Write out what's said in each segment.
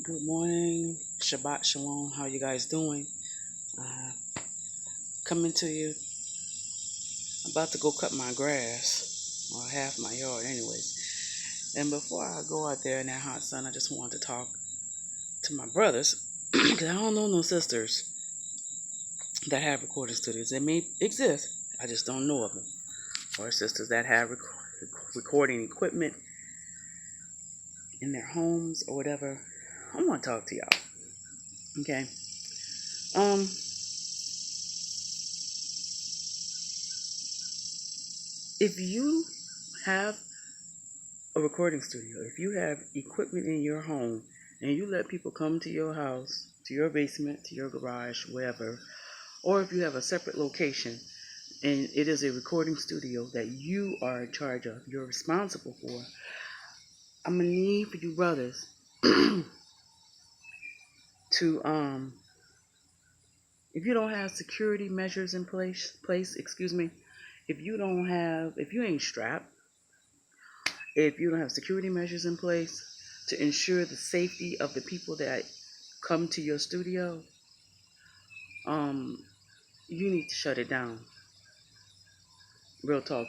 Good morning, Shabbat Shalom. How you guys doing? Uh, Coming to you. About to go cut my grass, or half my yard, anyways. And before I go out there in that hot sun, I just wanted to talk to my brothers, because I don't know no sisters that have recording studios. They may exist, I just don't know of them. Or sisters that have recording equipment in their homes or whatever. I want to talk to y'all. Okay. Um, if you have a recording studio, if you have equipment in your home and you let people come to your house, to your basement, to your garage, wherever, or if you have a separate location and it is a recording studio that you are in charge of, you're responsible for, I'm gonna need for you brothers to if you don't have security measures in place, excuse me, if you ain't strapped, if you don't have security measures in place to ensure the safety of the people that come to your studio, um, you need to shut it down. Real talk.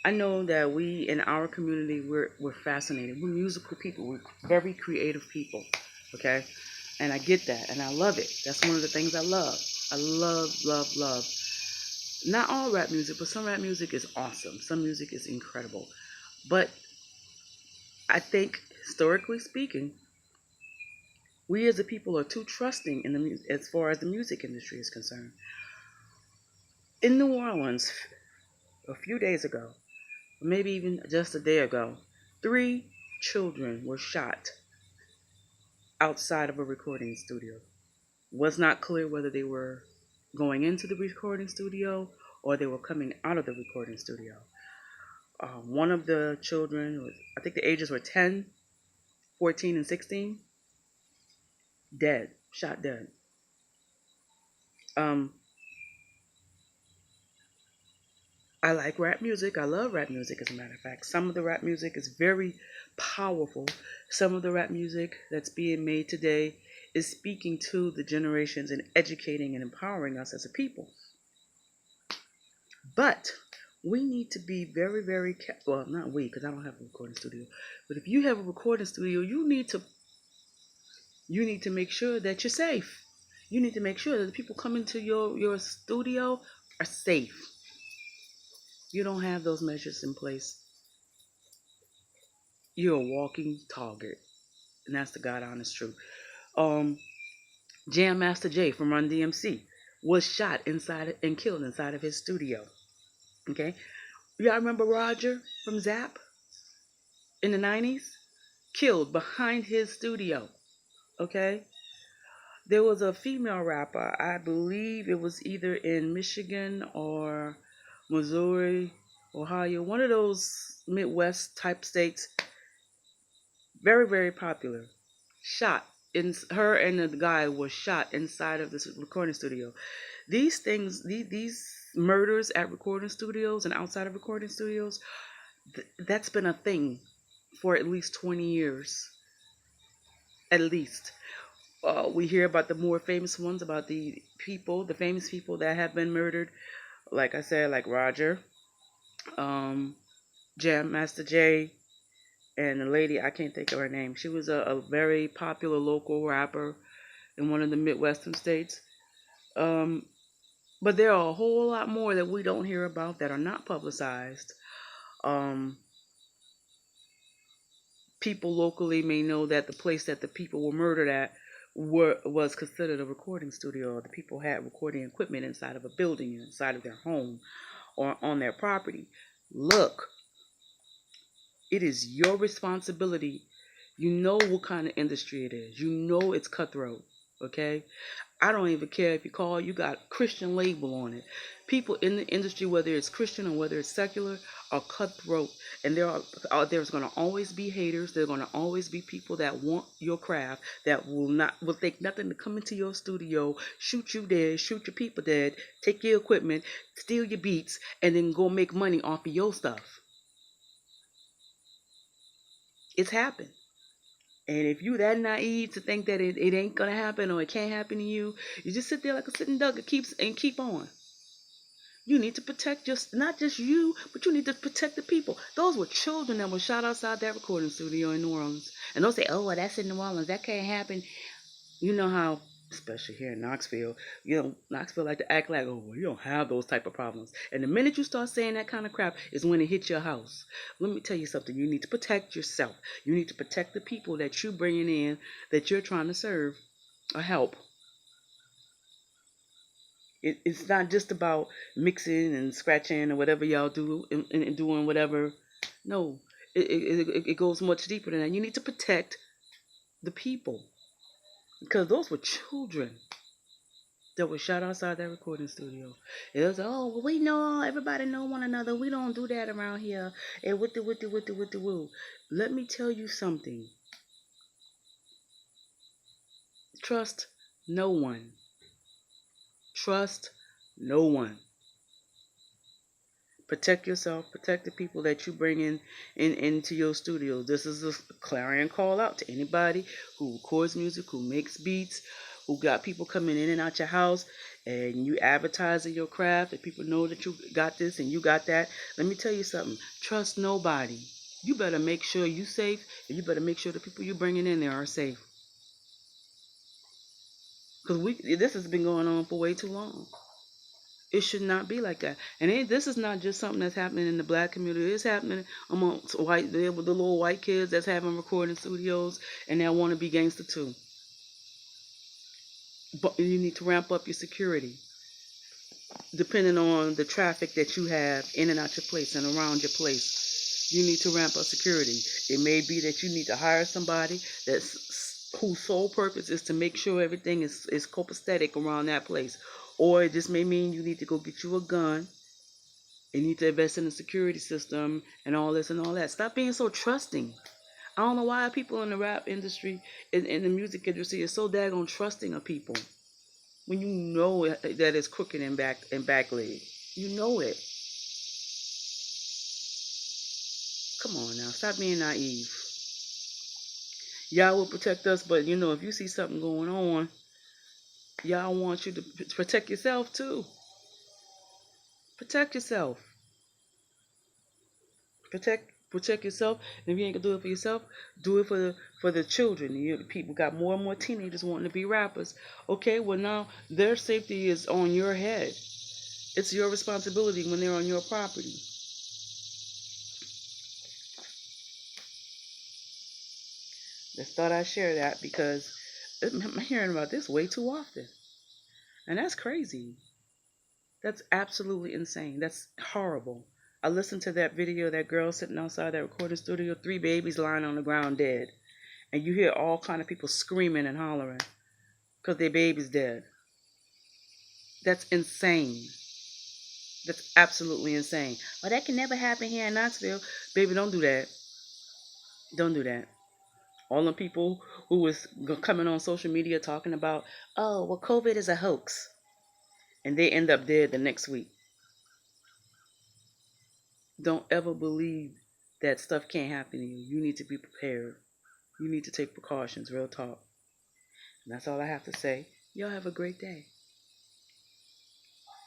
I know that we in our community we're fascinated. We're musical people. We're very creative people. Okay, and I get that, and I love it. That's one of the things I love. I love. Not all rap music, but some rap music is awesome. Some music is incredible. But I think historically speaking, we as a people are too trusting in the as far as the music industry is concerned. In New Orleans, a few days ago, maybe even just a day ago, 3 children were shot outside of a recording studio. Was not clear whether they were going into the recording studio or they were coming out of the recording studio. One of the children, I think the ages were 10, 14, and 16, dead, shot dead. Um, I like rap music. I love rap music, as a matter of fact. Some of the rap music is very powerful. Some of the rap music that's being made today is speaking to the generations and educating and empowering us as a people. But we need to be very, very well, not we, because I don't have a recording studio. But if you have a recording studio, you need to make sure that you're safe. You need to make sure that the people coming to your studio are safe. You don't have those measures in place, you're a walking target. And that's the God honest truth. Um, Jam Master Jay from Run DMC was shot inside and killed inside of his studio. Okay? Y'all remember Roger from Zap in the 90s? Killed behind his studio. Okay? There was a female rapper, I believe it was either in Michigan or Missouri, Ohio, one of those Midwest type states, very, very popular, shot. Her and the guy was shot inside of this recording studio. These things, these murders at recording studios and outside of recording studios, that's been a thing for at least 20 years. At least. We hear about the more famous ones, about the famous people that have been murdered. Like I said, like Roger, um, Jam Master Jay, and the lady, I can't think of her name. She was a very popular local rapper in one of the Midwestern states. Um, but there are a whole lot more that we don't hear about that are not publicized. Um, People locally may know that the place that the people were murdered at was considered a recording studio. The people had recording equipment inside of a building, inside of their home, or on their property. Look, it is your responsibility. You know what kind of industry it is. You know it's cutthroat. Okay? I don't even care if you got Christian label on it. People in the industry, whether it's Christian or whether it's secular, are cutthroat. And there's going to always be haters. There's going to always be people that want your craft, that will take nothing to come into your studio, shoot you dead, shoot your people dead, take your equipment, steal your beats, and then go make money off of your stuff. It's happened. And if you that naive to think that it ain't gonna happen or it can't happen to you, you just sit there like a sitting duck and keep on. You need to protect just not just you, but you need to protect the people. Those were children that were shot outside that recording studio in New Orleans. And they'll say, "Oh, well, that's in New Orleans. That can't happen." You know how, especially here in Knoxville, Knoxville like to act like, "Oh, well, you don't have those type of problems." And the minute you start saying that kind of crap is when it hits your house. Let me tell you something. You need to protect yourself. You need to protect the people that you're bringing in, that you're trying to serve or help. It's not just about mixing and scratching or whatever y'all do and doing whatever. No, it goes much deeper than that. You need to protect the people because those were children that were shot outside that recording studio. It was, oh, well, we know, everybody know one another. We don't do that around here. And with the woo. Let me tell you something. Trust no one. Trust no one. Protect yourself. Protect the people that you bring into your studio. This is a clarion call out to anybody who records music, who makes beats, who got people coming in and out your house, and you advertising your craft, and people know that you got this and you got that. Let me tell you something. Trust nobody. You better make sure you safe, and you better make sure the people you bringing in there are safe. Because this has been going on for way too long. It should not be like that. And this is not just something that's happening in the black community. It's happening amongst the little white kids that's having recording studios, and they want to be gangster too. But you need to ramp up your security, depending on the traffic that you have in and out your place and around your place. You need to ramp up security. It may be that you need to hire somebody whose sole purpose is to make sure everything is copacetic around that place. Or it just may mean you need to go get you a gun. You need to invest in the security system and all this and all that. Stop being so trusting. I don't know why people in the rap industry, in the music industry, are so daggone trusting of people when you know that it's crooked and back leg. You know it. Come on now, stop being naive. Y'all will protect us, but if you see something going on, y'all want you to protect yourself too. Protect yourself. Protect yourself. And if you ain't gonna do it for yourself, do it for the children. People got more and more teenagers wanting to be rappers. Okay, well now their safety is on your head. It's your responsibility when they're on your property. Just thought I'd share that because I'm hearing about this way too often. And that's crazy. That's absolutely insane. That's horrible. I listened to that video, that girl sitting outside that recording studio, 3 babies lying on the ground dead. And you hear all kind of people screaming and hollering because their baby's dead. That's insane. That's absolutely insane. Well, that can never happen here in Knoxville. Baby, don't do that. Don't do that. All the people who was coming on social media talking about, oh, well, COVID is a hoax. And they end up dead the next week. Don't ever believe that stuff can't happen to you. You need to be prepared. You need to take precautions, real talk. And that's all I have to say. Y'all have a great day.